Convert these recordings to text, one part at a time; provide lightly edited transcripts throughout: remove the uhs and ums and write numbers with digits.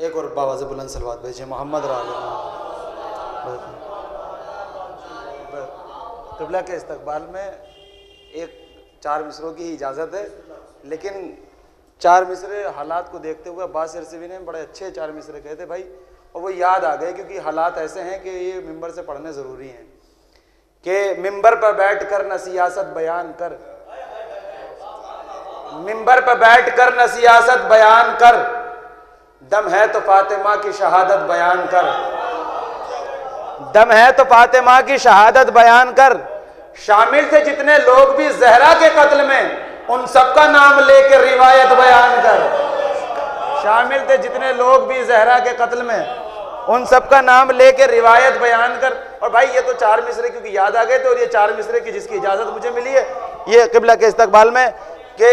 एक और बावाज़ बुलंद सलवात भेजिए मोहम्मद क़िबला के इस्तकबाल में एक 4 मिसरों की इजाज़त है, लेकिन 4 मिसरे हालात को देखते हुए अब्बास सिरसिवी ने बड़े अच्छे 4 मिसरे कहे थे भाई, और वो याद आ गए क्योंकि हालात ऐसे हैं कि ये मिंबर से पढ़ने ज़रूरी हैं कि मिंबर पर बैठ कर न सियासत बयान कर, मिंबर पर बैठ कर न सियासत बयान कर, दम है तो फातिमा की शहादत बयान कर, दम है तो फातिमा की शहादत बयान कर। शामिल थे जितने लोग भी जहरा के कत्ल में, उन सबका नाम लेकर रिवायत बयान कर। शामिल थे जितने लोग भी जहरा के कत्ल में, उन सबका नाम लेकर रिवायत बयान कर। और भाई ये तो 4 मिसरे क्योंकि याद आ गए थे, और ये 4 मिसरे की जिसकी इजाजत मुझे मिली है ये क़िबला के इस्तकबाल में कि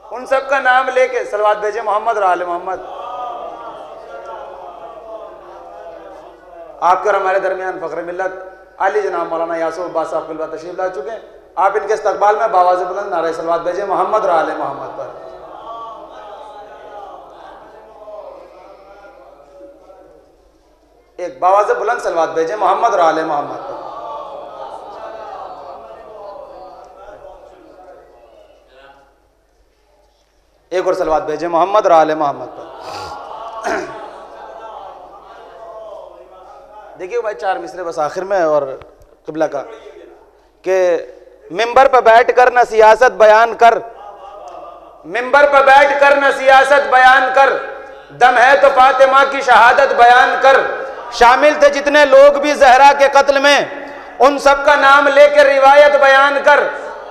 उन सब का नाम लेके सलवात भेजे मोहम्मद और आले मोहम्मद। आपके और हमारे दरमियान फ़ख्र मिल्लत अली जनाब मौलाना यासूर अब्बास साहब क़िबला तशरीफ ला चुके हैं। आप इनके इस्तकबाल में बावाज़ बुलंद नारे सलवात भेजे मोहम्मद और आले मोहम्मद पर। एक बावाज़ बुलंद सलवात भेजे मोहम्मद और आले मोहम्मद पर। एक और सलवात भेजे मोहम्मद और आले मोहम्मद पर। देखिए भाई 4 मिसरे बस आखिर में और क़िबला का कि मिंबर पर बैठ कर न सियासत बयान कर, मिंबर पर बैठ कर न सियासत बयान कर, दम है तो फातिमा की शहादत बयान कर। शामिल थे जितने लोग भी जहरा के कत्ल में, उन सब का नाम लेकर रिवायत बयान कर,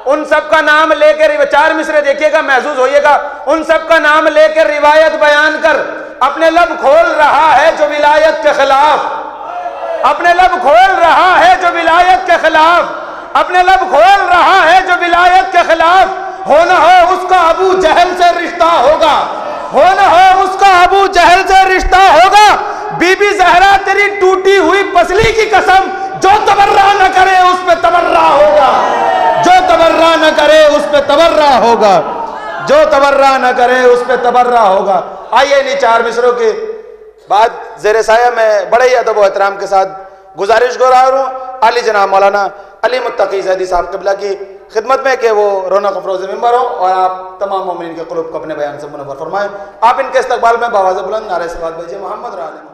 उन सब का नाम लेकर 4 मिसरे देखिएगा, महसूस होइएगा। उन सब का नाम लेकर रिवायत बयान कर, अपने लब खोल रहा है जो विलायत के खिलाफ, अपने लब खोल रहा है जो विलायत के खिलाफ, अपने लब खोल रहा है जो विलायत के खिलाफ। हो न हो उसका अबू जहल से रिश्ता होगा, हो न हो उसका अबू जहल से रिश्ता होगा। बीबी जहरा तेरी टूटी हुई पसली की कसम, जो तबर्रा न करे उस पे तबर्रा होगा, जो तबर्रा न करे उस पे तबर्रा होगा, जो तबर्रा न करे उस पे तबर्रा होगा। आइए इन्हीं 4 मिसरों के बाद ज़ेरे साया में बड़े ही अदब व एहतराम के साथ गुजारिश कर रहा हूँ अली जनाब मौलाना अली मुत्तकी ज़ैदी साहब क़िबला की खिदमत में कि वो रौनक अफरोज़ मिंबर हो और आप तमाम मोमिनीन के क़ुलूब को अपने बयान से मुनव्वर फरमाएं। आप इनके इस्तकबाल में बावाज़ बुलंद नारे सलवात भेजिए मोहम्मद और आले।